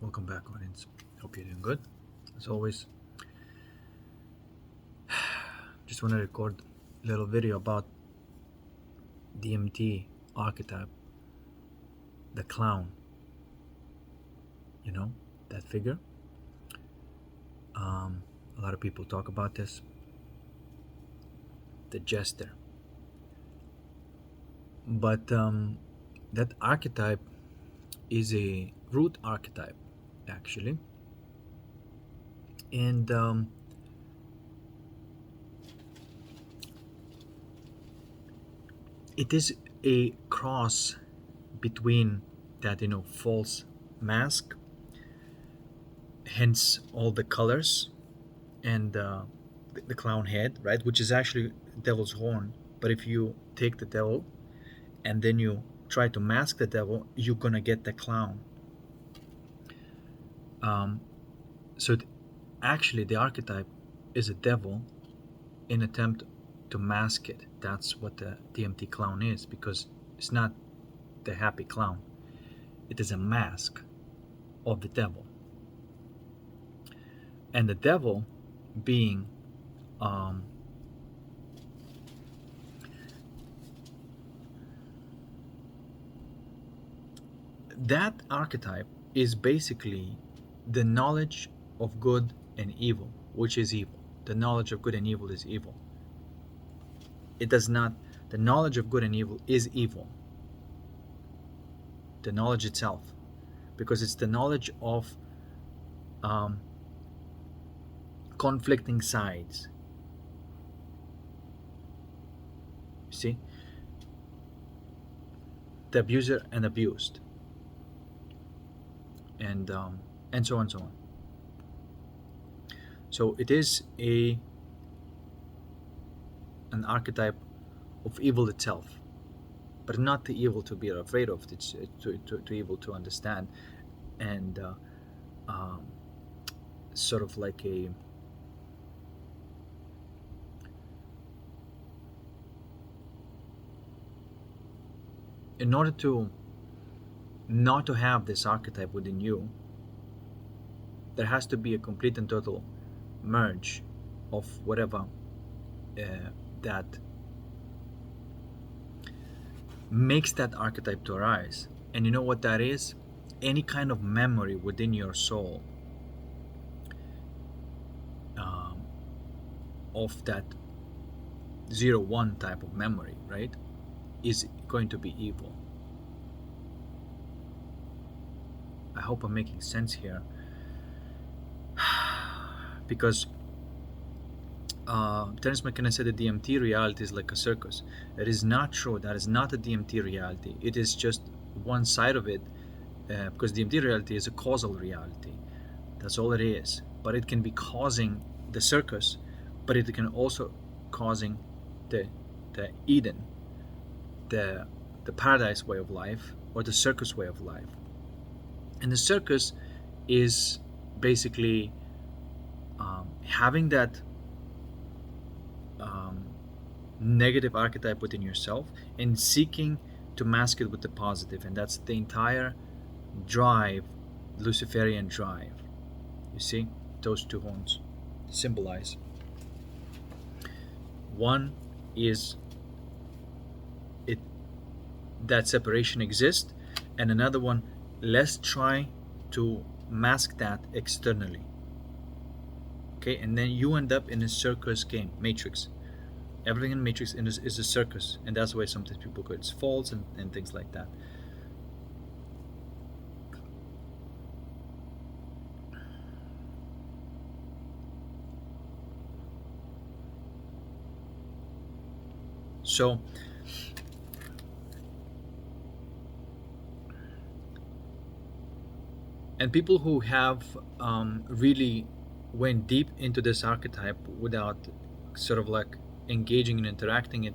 Welcome back, audience. Hope you're doing good. As always, just want to record a little video about DMT archetype, the clown. You know, that figure. A lot of people talk about this. The Jester. But that archetype is a root archetype, actually. And it is a cross between that false mask, hence all the colors, and the clown head, right, which is actually devil's horn. But if you take the devil and then you try to mask the devil, you're gonna get the clown. So actually the archetype is a devil in attempt to mask it. That's what the DMT clown is, because it's not the happy clown. It is a mask of the devil. And the devil being that archetype is basically the knowledge of good and evil, which is evil. The knowledge of good and evil is evil. It does not, the knowledge of good and evil is evil. The knowledge itself, because it's the knowledge of conflicting sides. See? The abuser and abused. And so on and so on. So it is an archetype of evil itself, but not the evil to be afraid of. It's to evil to understand, and sort of like a in order to not to have this archetype within you, there has to be a complete and total merge of whatever that makes that archetype to arise. And you know what that is? Any kind of memory within your soul of that 0-1 type of memory, right, is going to be evil. I hope I'm making sense here, because Terence McKenna said the DMT reality is like a circus. It is not true. That is not a DMT reality. It is just one side of it, because DMT reality is a causal reality. That's all it is. But it can be causing the circus, but it can also causing the Eden, the paradise way of life, or the circus way of life. And the circus is basically having that negative archetype within yourself and seeking to mask it with the positive. And that's the entire drive, Luciferian drive. You see, those two horns symbolize. One is it, that separation exists, and another one, let's try to mask that externally. Okay, and then you end up in a circus game, Matrix. Everything in Matrix is a circus, and that's why sometimes people go, it's false and things like that. So and people who have really went deep into this archetype without sort of like engaging and interacting it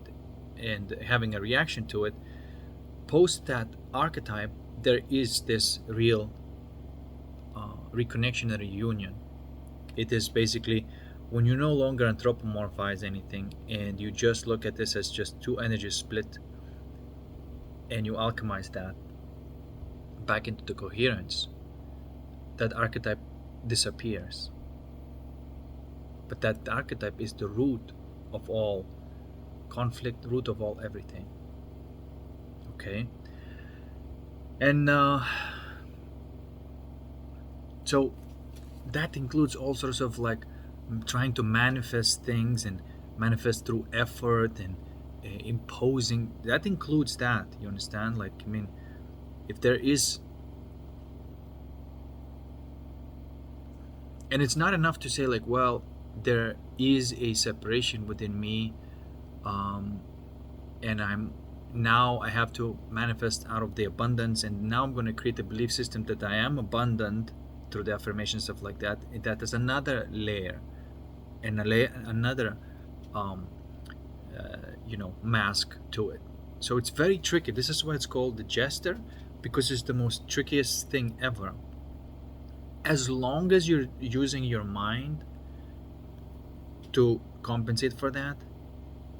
and having a reaction to it, post that archetype, there is this real reconnection and reunion. It is basically when you no longer anthropomorphize anything and you just look at this as just two energies split, and you alchemize that back into the coherence. that archetype disappears. But that archetype is the root of all conflict, root of all everything. Okay? And so that includes all sorts of like trying to manifest things and manifest through effort and imposing. That includes that. You understand? Like, I mean, if there is, and it's not enough to say like, well, there is a separation within me, um, and I have to manifest out of the abundance, and now I'm going to create a belief system that I am abundant through the affirmation, stuff like that. That is another layer, and another um, mask to it. So it's very tricky. This is why it's called the Jester, because it's the most trickiest thing ever. As long as you're using your mind to compensate for that,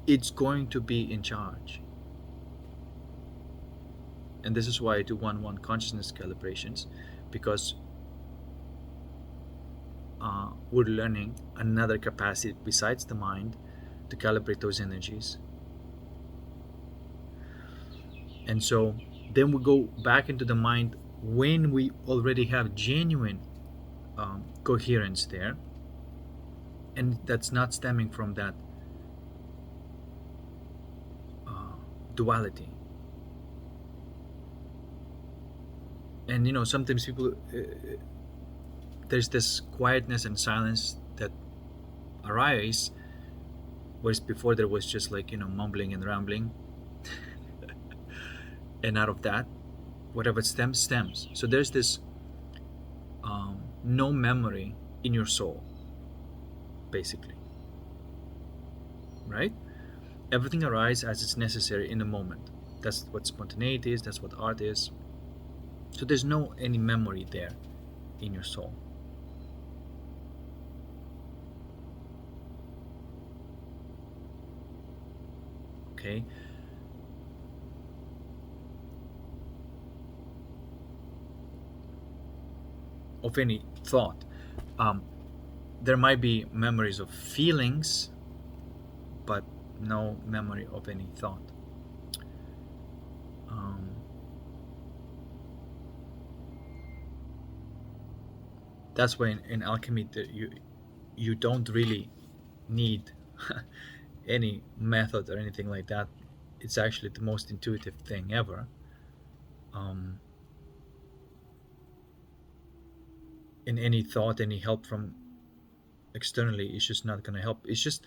it's going to be in charge. And this is why I do 1-1 consciousness calibrations, because we're learning another capacity besides the mind to calibrate those energies. And so then we go back into the mind when we already have genuine coherence there, and that's not stemming from that duality. And sometimes people there's this quietness and silence that arise, whereas before there was just like mumbling and rambling. And out of that, whatever stems. So there's this no memory in your soul, basically, right? Everything arises as it's necessary in the moment. That's what spontaneity is, that's what art is. So there's no any memory there in your soul. Okay? Of any thought. There might be memories of feelings, but no memory of any thought. That's why in alchemy you don't really need any method or anything like that. It's actually the most intuitive thing ever. In any thought, any help from externally is just not going to help. It's just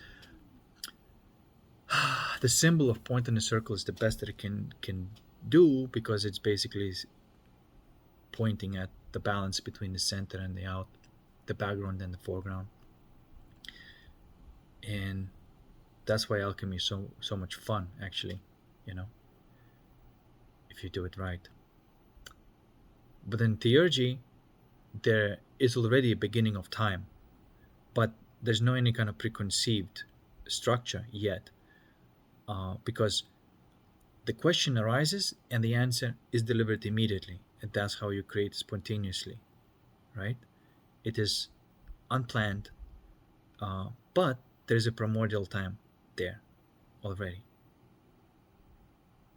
the symbol of point in a circle is the best that it can do, because it's basically pointing at the balance between the center and the out, the background and the foreground. And that's why alchemy is so much fun, actually, if you do it right. But in theurgy, there is already a beginning of time, but there's no any kind of preconceived structure yet, because the question arises and the answer is delivered immediately, and that's how you create spontaneously, right? It is unplanned, but there is a primordial time there already.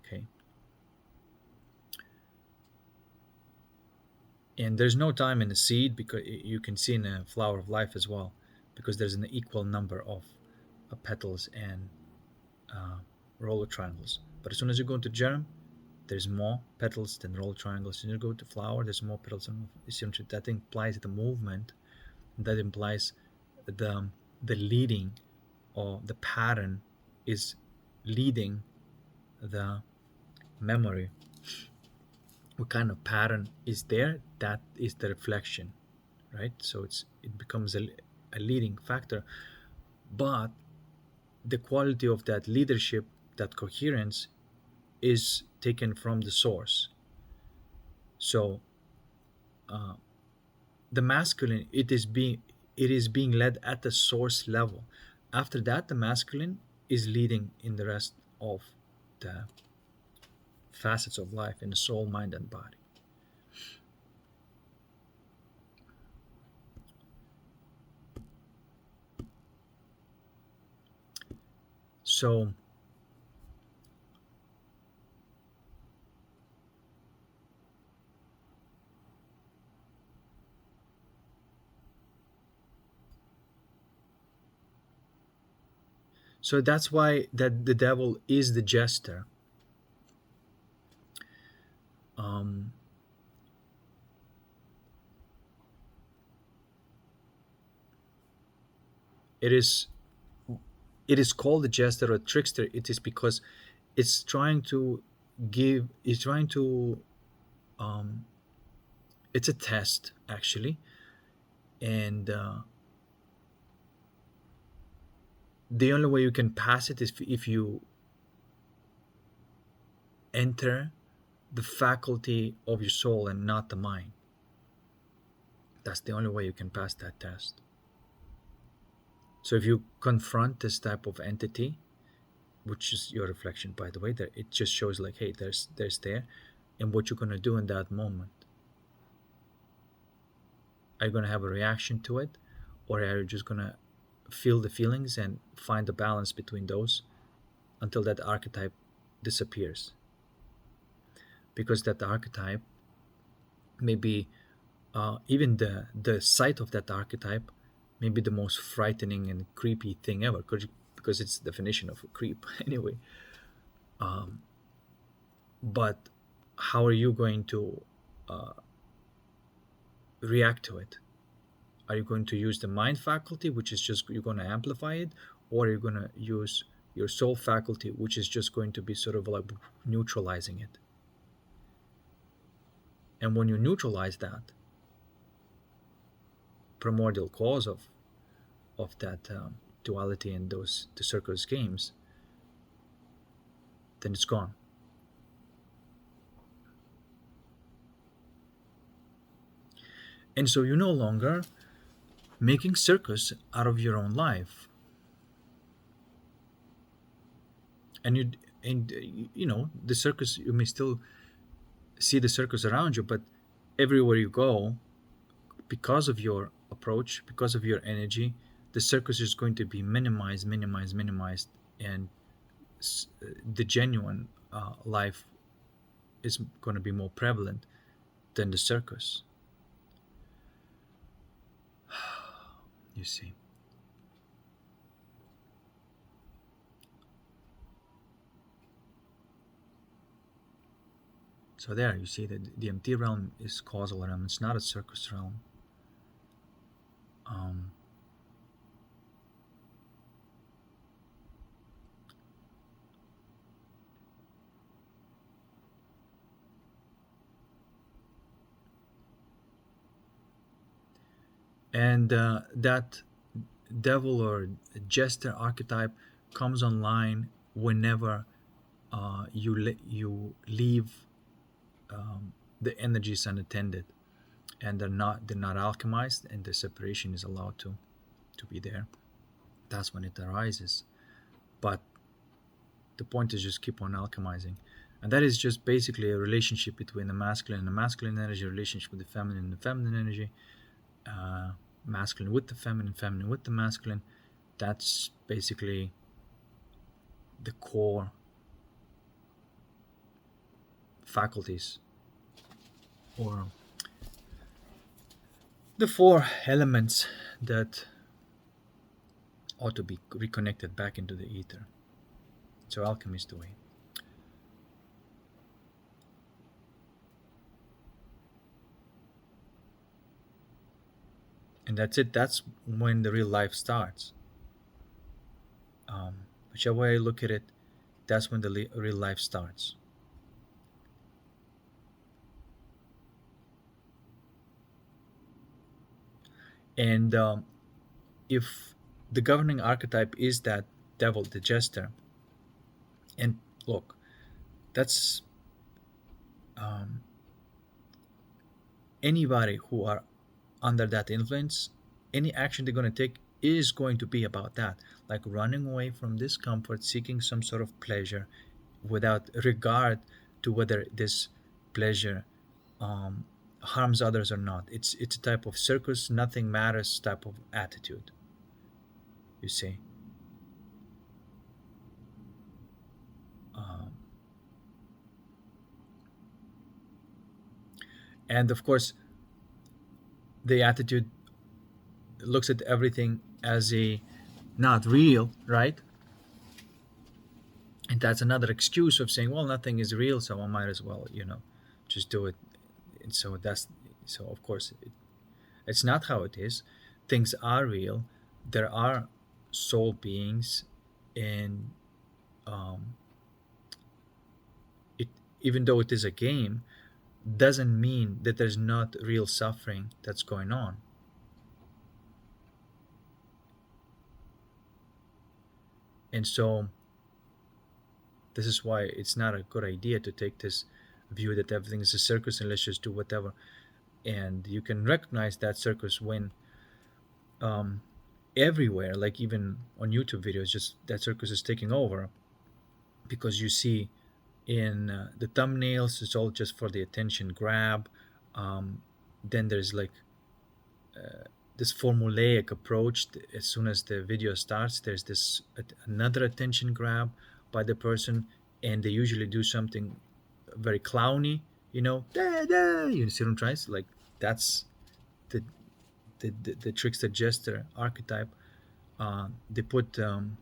Okay. And there's no time in the seed, because you can see in a flower of life as well, because there's an equal number of petals and roller triangles. But as soon as you go into germ, there's more petals than roller triangles. As soon as you go to flower, there's more petals. That implies the movement. That implies the leading, or the pattern is leading the memory. What kind of pattern is there? That is the reflection, right? So it becomes a leading factor. But the quality of that leadership, that coherence, is taken from the source. So the masculine, it is being led at the source level. After that, the masculine is leading in the rest of the facets of life, in the soul, mind, and body. So so that's why that the devil is the jester. um, it is it is called the jester or trickster. It is because it's trying to it's trying to um, it's a test actually. And the only way you can pass it is if you enter the faculty of your soul and not the mind. That's the only way you can pass that test. So if you confront this type of entity, which is your reflection, by the way, that it just shows like, hey, there's there, and what you're gonna do in that moment. Are you gonna have a reaction to it, or are you just gonna feel the feelings and find the balance between those until that archetype disappears? Because that archetype, maybe even the sight of that archetype, may be the most frightening and creepy thing ever, because it's the definition of a creep anyway. Um, but how are you going to uh, react to it? Are you going to use the mind faculty, which is just you're going to amplify it, or are you going to use your soul faculty, which is just going to be sort of like neutralizing it? And when you neutralize that primordial cause of that duality and those the circus games, then it's gone. And so you're no longer making circus out of your own life. And you know the circus, you may still see the circus around you, but everywhere you go, because of your approach, because of your energy, the circus is going to be minimized, minimized, minimized, and the genuine life is going to be more prevalent than the circus. You see. So there you see that the DMT realm is causal realm. It's not a circus realm. Um, and that devil or jester archetype comes online whenever you leave the energies unattended, and they're not alchemized, and the separation is allowed to be there. That's when it arises. But the point is just keep on alchemizing, and that is just basically a relationship between the masculine and the masculine energy, relationship with the feminine and the feminine energy, uh, masculine with the feminine, feminine with the masculine. That's basically the core faculties, or the four elements that ought to be reconnected back into the ether. So alchemy is the way. And that's it. That's when the real life starts. Whichever way I look at it, that's when the real life starts. And if the governing archetype is that devil, the jester, and look, that's um, anybody who are under that influence, any action they're going to take is going to be about that, like running away from discomfort, seeking some sort of pleasure without regard to whether this pleasure harms others or not. It's a type of circus, nothing matters type of attitude, you see. Um, and of course, the attitude looks at everything as a not real, right? And that's another excuse of saying, well, nothing is real, so I might as well, just do it. And so of course it's not how it is. Things are real. There are soul beings, and um, it even though it is a game, doesn't mean that there's not real suffering that's going on. And so this is why it's not a good idea to take this view that everything is a circus and let's just do whatever. And you can recognize that circus when um, everywhere, like even on YouTube videos, just that circus is taking over, because you see in the thumbnails, it's all just for the attention grab. Then there's like this formulaic approach. As soon as the video starts, there's this another attention grab by the person, and they usually do something very clowny, da, da, you see what I'm trying? Like that's the the trickster jester archetype. They put on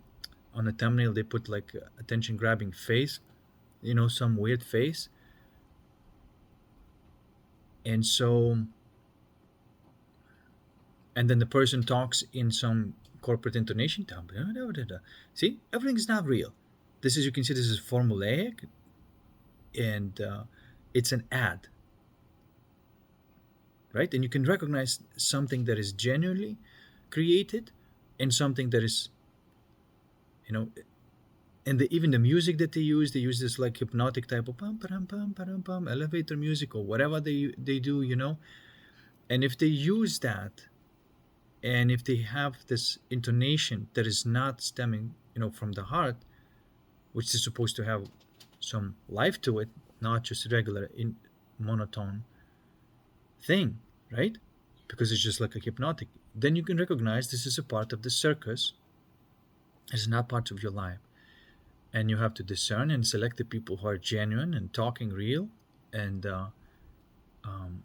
a thumbnail, they put like attention grabbing face, some weird face. And so, and then the person talks in some corporate intonation. See, everything's not real. This is, you can see, this is formulaic, and it's an ad, right? And you can recognize something that is genuinely created and something that is, and even the music that they use this like hypnotic type of pum pum pum pum pum elevator music or whatever they do, and if they use that, and if they have this intonation that is not stemming, from the heart, which is supposed to have some life to it, not just regular in monotone thing, right? Because it's just like a hypnotic, then you can recognize this is a part of the circus. It's not part of your life. And you have to discern and select the people who are genuine and talking real and um,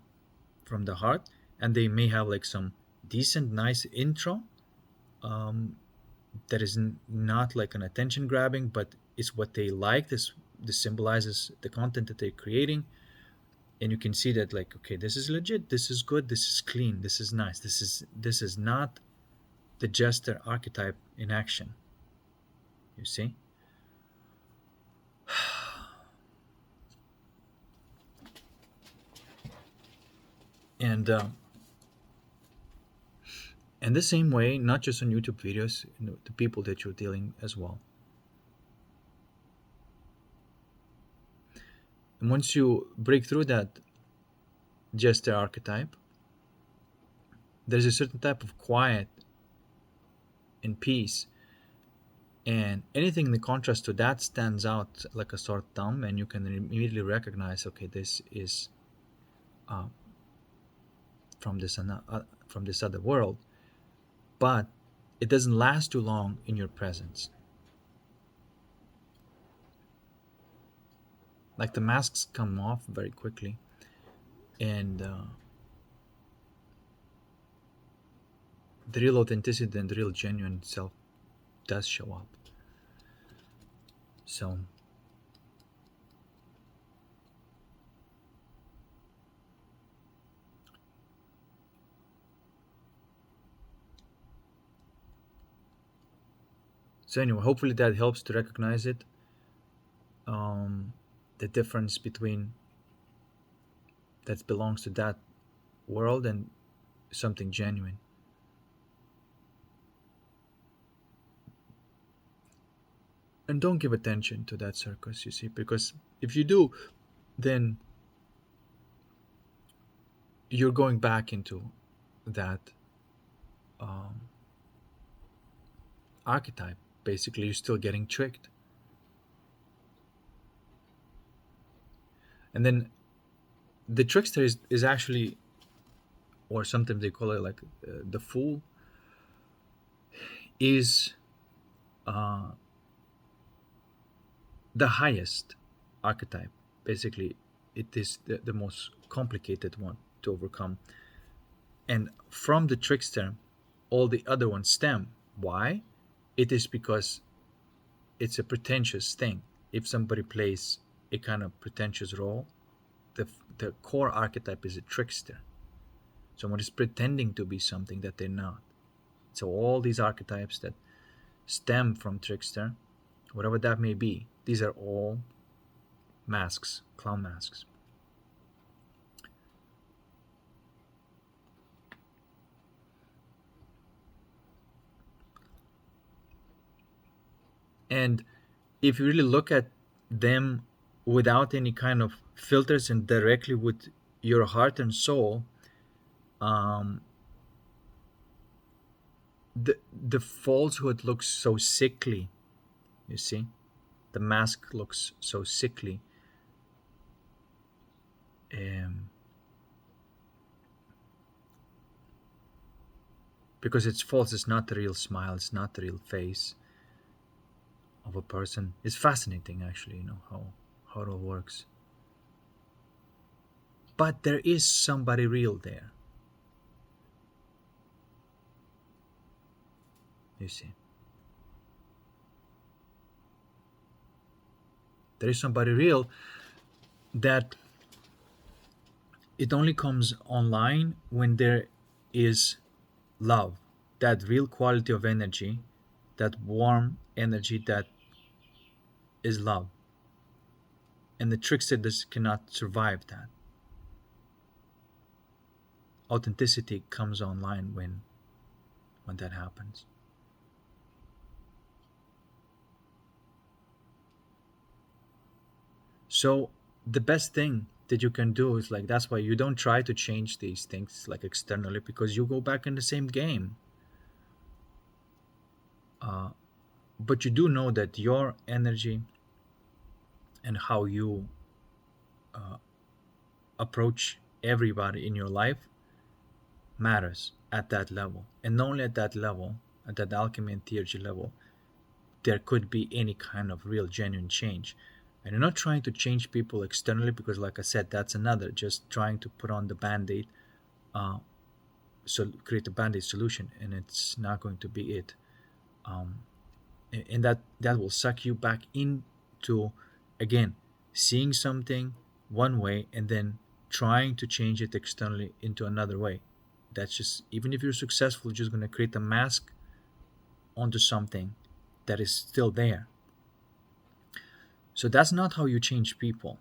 from the heart. And they may have like some decent nice intro, um, that is not like an attention grabbing, but it's what they like. This symbolizes the content that they're creating. And you can see that, like, okay, this is legit, this is good, this is clean, this is nice, this is not the jester archetype in action, you see. And and the same way, not just on YouTube videos, the people that you're dealing as well. And once you break through that jester archetype, there's a certain type of quiet and peace, and anything in the contrast to that stands out like a sore thumb, and you can immediately recognize, okay, this is uh, from this other world. But it doesn't last too long in your presence. Like the masks come off very quickly, and the real authenticity and the real genuine self does show up. So anyway, hopefully that helps to recognize it. The difference between that belongs to that world and something genuine. And don't give attention to that circus, you see, because if you do, then you're going back into that um, archetype. Basically, you're still getting tricked. And then the trickster is actually, or sometimes they call it like the fool, is uh, the highest archetype. Basically, it is the most complicated one to overcome. And from the trickster, all the other ones stem. Why? It is because it's a pretentious thing. If somebody plays a kind of pretentious role, the, the core archetype is a trickster. Someone is pretending to be something that they're not. So all these archetypes that stem from trickster, whatever that may be, these are all masks, clown masks. And if you really look at them without any kind of filters and directly with your heart and soul, um, the falsehood looks so sickly. You see, the mask looks so sickly. Um, because it's false. It's not the real smile. It's not the real face of a person. It's fascinating, actually. How it all works. But there is somebody real there. You see, there is somebody real that it only comes online when there is love, that real quality of energy, that warm energy that is love. And the trickster just cannot survive that. Authenticity comes online when that happens. So the best thing that you can do is like, that's why you don't try to change these things like externally, because you go back in the same game. Uh, but you do know that your energy and how you uh, approach everybody in your life matters at that level, and only at that level, at that alchemy and theurgy level, there could be any kind of real genuine change. And you're not trying to change people externally, because like I said, that's another, just trying to put on the band-aid, uh, so create a band-aid solution, and it's not going to be it. um, and that will suck you back into, again, seeing something one way and then trying to change it externally into another way. That's just, even if you're successful, you're just going to create a mask onto something that is still there. So that's not how you change people.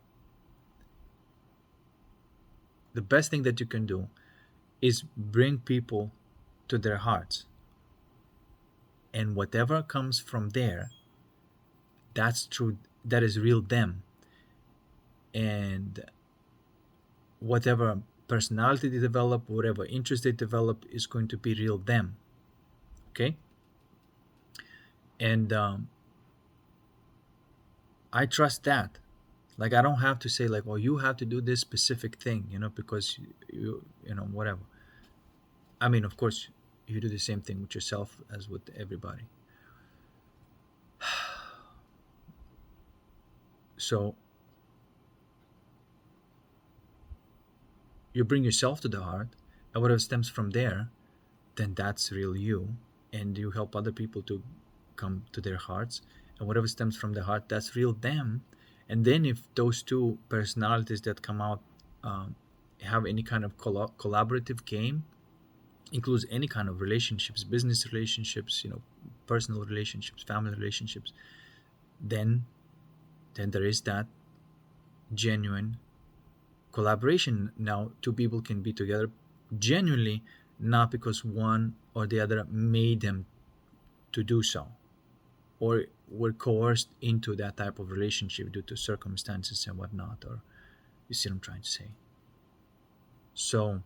The best thing that you can do is bring people to their hearts, and whatever comes from there, that's true, that is real them. And whatever personality they develop, whatever interest they develop, is going to be real them. Okay. And I trust that. Like, I don't have to say like, oh, you have to do this specific thing, because whatever. I mean, of course, you do the same thing with yourself as with everybody. So you bring yourself to the heart, and whatever stems from there, then that's real you. And you help other people to come to their hearts, and whatever stems from the heart, that's real them. And then if those two personalities that come out have any kind of collaborative game, includes any kind of relationships, business relationships, personal relationships, family relationships, then there is that genuine collaboration. Now two people can be together genuinely, not because one or the other made them to do so, or were coerced into that type of relationship due to circumstances and whatnot. Or, you see what I'm trying to say? So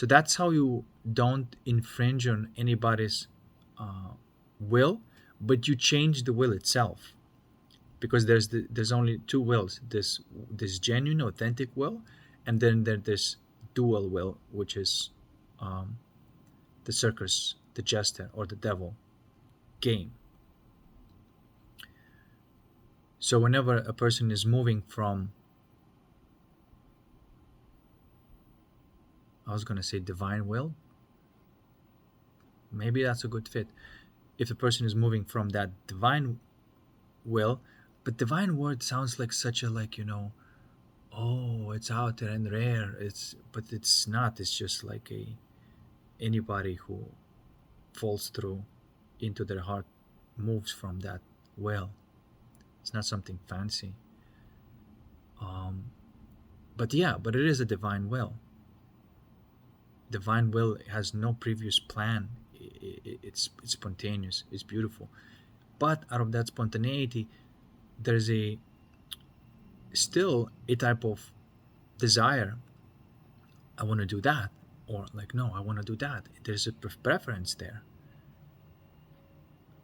that's how you don't infringe on anybody's uh, will, but you change the will itself, because there's only two wills: this genuine, authentic will, and then there's dual will, which is the circus, the jester, or the devil game. So whenever a person is moving from, I was going to say divine will, maybe that's a good fit. If the person is moving from that divine will, but divine word sounds like such a, like, oh, it's out there and rare. But it's not. It's just like anybody who falls through into their heart moves from that well. It's not something fancy. But yeah, but it is a divine will. Divine will has no previous plan. It's spontaneous. It's beautiful. But out of that spontaneity, there's still a type of desire. I want to do that, or like, no, I want to do that. There's a preference there.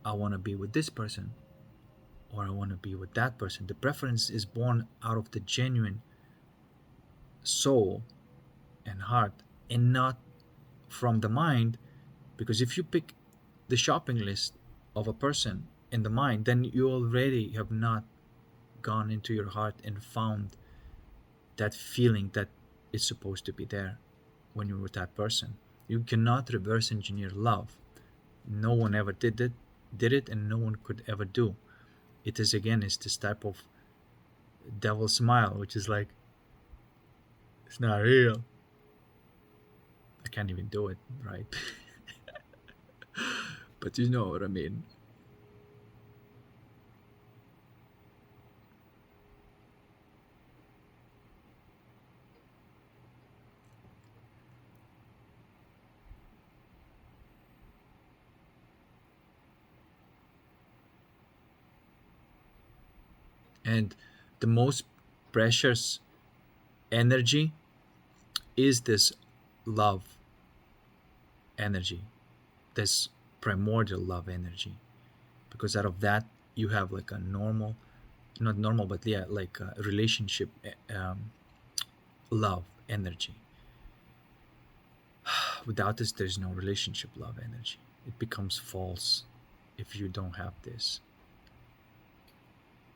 I want to be with this person, or I want to be with that person. The preference is born out of the genuine soul and heart, and not from the mind. Because if you pick the shopping list of a person in the mind, then you already have not gone into your heart and found that feeling that is supposed to be there when you're with that person. You cannot reverse engineer love. No one ever did it, and no one could ever do. It is, again, it's this type of devil smile, which is like, it's not real. I can't even do it right. But you know what I mean. And the most precious energy is this love energy, this primordial love energy. Because out of that, you have like a normal, not normal, but yeah, like a relationship love energy. Without this, there's no relationship love energy. It becomes false if you don't have this.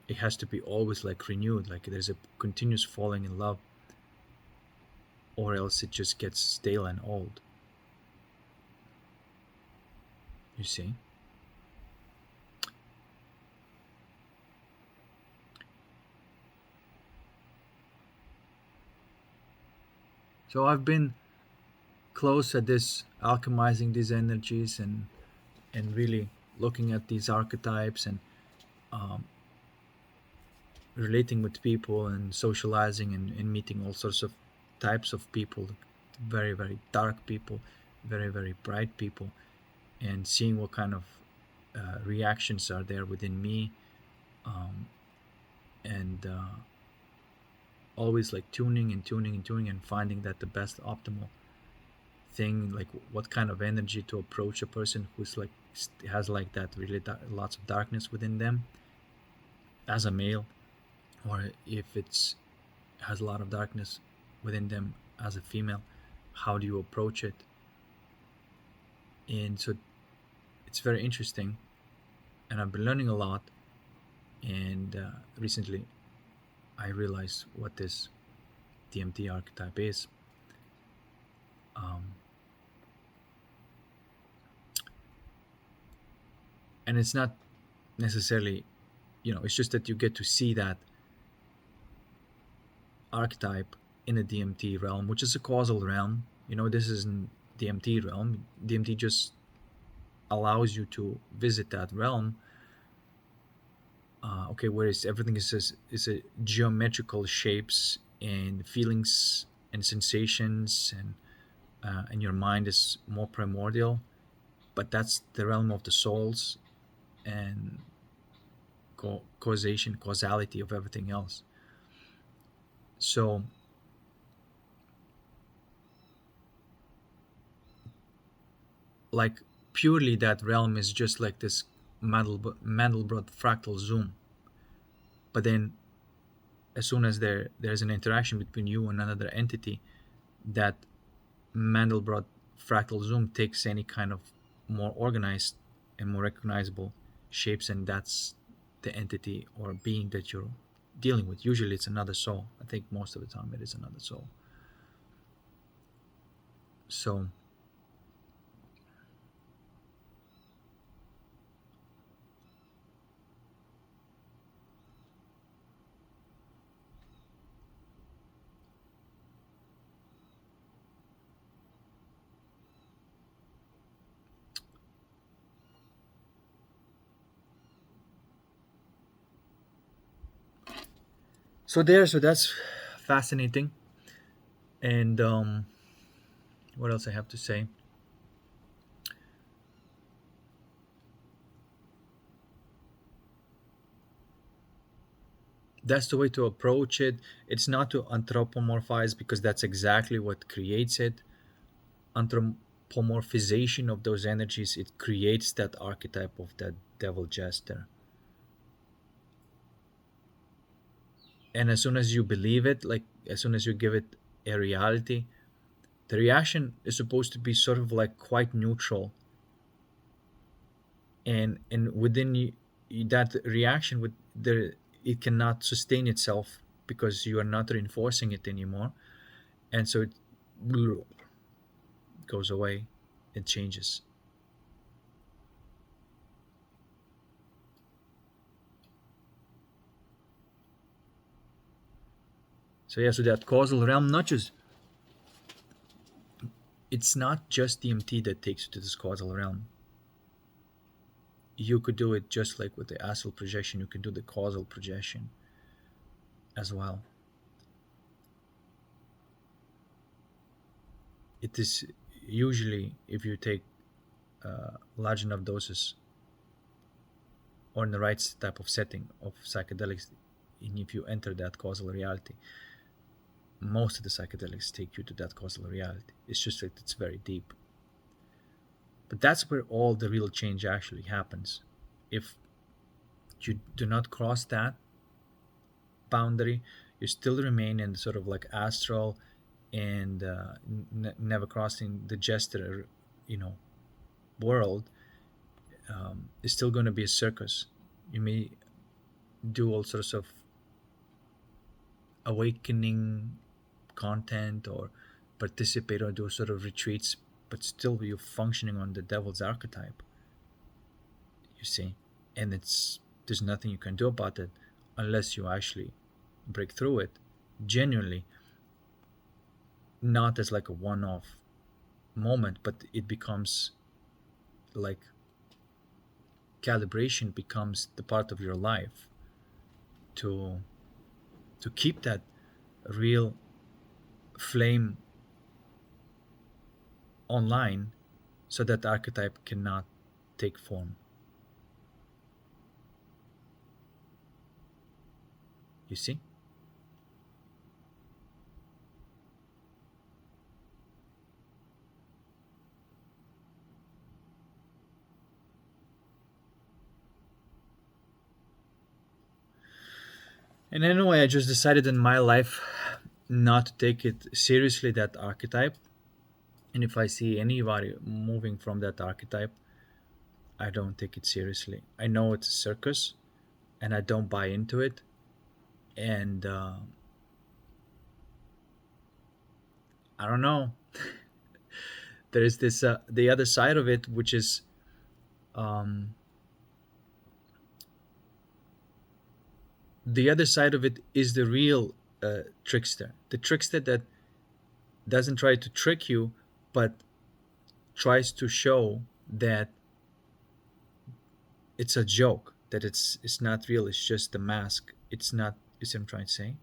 It has to be always like renewed, like there's a continuous falling in love, or else it just gets stale and old. You see? So I've been close at this, alchemizing these energies, and really looking at these archetypes, and um, relating with people, and socializing, and meeting all sorts of types of people, very, very dark people, very, very bright people, and seeing what kind of reactions are there within me, and always like tuning and tuning and tuning, and finding that the best optimal thing, like what kind of energy to approach a person who's like has like that really lots of darkness within them as a male, or if it's has a lot of darkness within them as a female. How do you approach it? And so it's very interesting, and I've been learning a lot. And recently I realized what this DMT archetype is. And it's not necessarily, it's just that you get to see that archetype in a DMT realm, which is a causal realm. This isn't DMT realm. DMT just allows you to visit that realm. Whereas everything is a geometrical shapes and feelings and sensations, and your mind is more primordial, but that's the realm of the souls and causality of everything else. So like purely that realm is just like this Mandelbrot fractal zoom. But then as soon as there's an interaction between you and another entity, that Mandelbrot fractal zoom takes any kind of more organized and more recognizable shapes, and that's the entity or being that you're dealing with. Usually it's another soul. I think most of the time it is another soul. So so that's fascinating. And what else I have to say? That's the way to approach it. It's not to anthropomorphize, because that's exactly what creates it. Anthropomorphization of those energies, it creates that archetype of that devil jester. And as soon as you believe it, like as soon as you give it a reality, the reaction is supposed to be sort of like quite neutral. And within that reaction, with the it cannot sustain itself, because you are not reinforcing it anymore, and so it goes away. It changes. So yeah, so that causal realm, not just it's not just DMT that takes you to this causal realm. You could do it just like with the astral projection. You can do the causal projection as well. It is usually, if you take large enough doses or in the right type of setting of psychedelics, and if you enter that causal reality, most of the psychedelics take you to that causal reality. It's just that it's very deep. But that's where all the real change actually happens. If you do not cross that boundary, you still remain in sort of like astral, and never crossing the Jester, you know, world. It's still going to be a circus. You may do all sorts of awakening content or participate or do sort of retreats, but still you're functioning on the devil's archetype. You see, and it's there's nothing you can do about it unless you actually break through it genuinely, not as like a one-off moment, but it becomes like calibration becomes the part of your life to keep that real flame online, so that archetype cannot take form. You see? And anyway, I just decided in my life not to take it seriously, that archetype. And if I see anybody moving from that archetype, I don't take it seriously. I know it's a circus, and I don't buy into it. And I don't know. There is this the other side of it, which is um, the other side of it is the real trickster, the trickster that doesn't try to trick you, but tries to show that it's a joke, that it's not real, it's just a mask. It's not, is what I'm trying to say.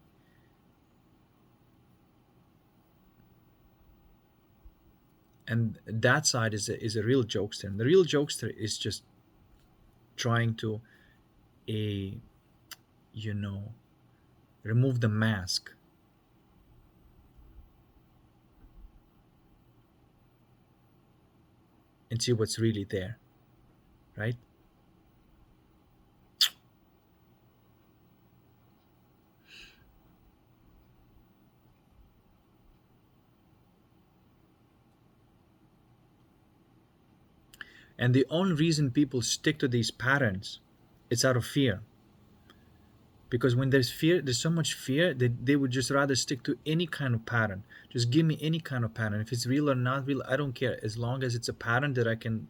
And that side is a real jokester, and the real jokester is just trying to a you know remove the mask and see what's really there, right? And the only reason people stick to these patterns, it's out of fear. Because when there's fear, there's so much fear that they would just rather stick to any kind of pattern. Just give me any kind of pattern. If it's real or not real, I don't care. As long as it's a pattern that I can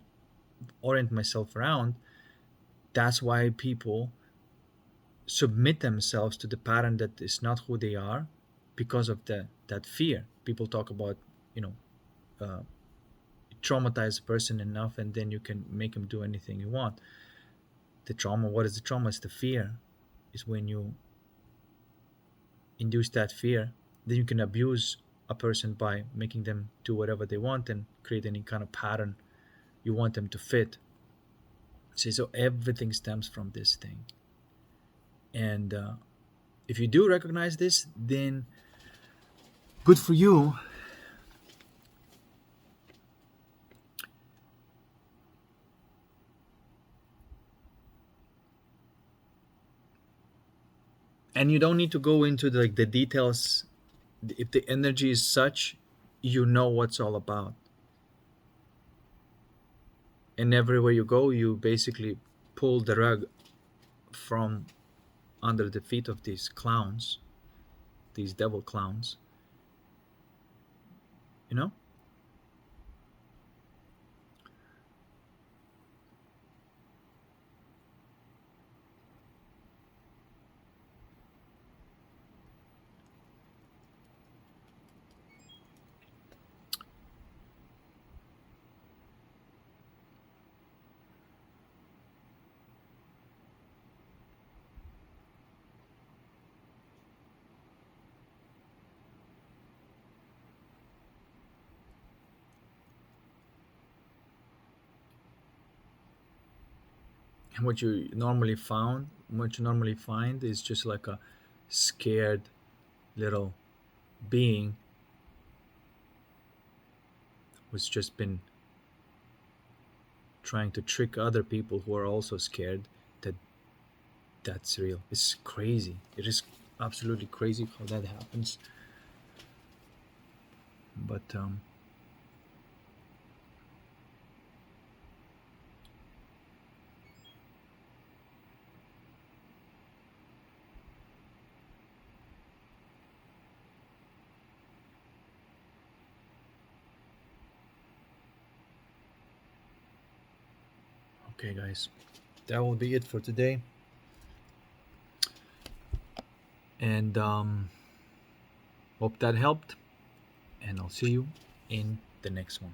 orient myself around. That's why people submit themselves to the pattern that is not who they are, because of that fear. People talk about, you know, uh, traumatize a person enough and then you can make him do anything you want. The trauma, what is the trauma? It's the fear. Is when you induce that fear, then you can abuse a person by making them do whatever they want and create any kind of pattern you want them to fit. See, so everything stems from this thing. And if you do recognize this, then good for you. And you don't need to go into the details. If the energy is such, you know what's all about. And everywhere you go, you basically pull the rug from under the feet of these clowns, these devil clowns, you know. And what you normally find is just like a scared little being who's just been trying to trick other people who are also scared that that's real. It's crazy. It is absolutely crazy how that happens. But okay, guys, that will be it for today. And hope that helped. And I'll see you in the next one.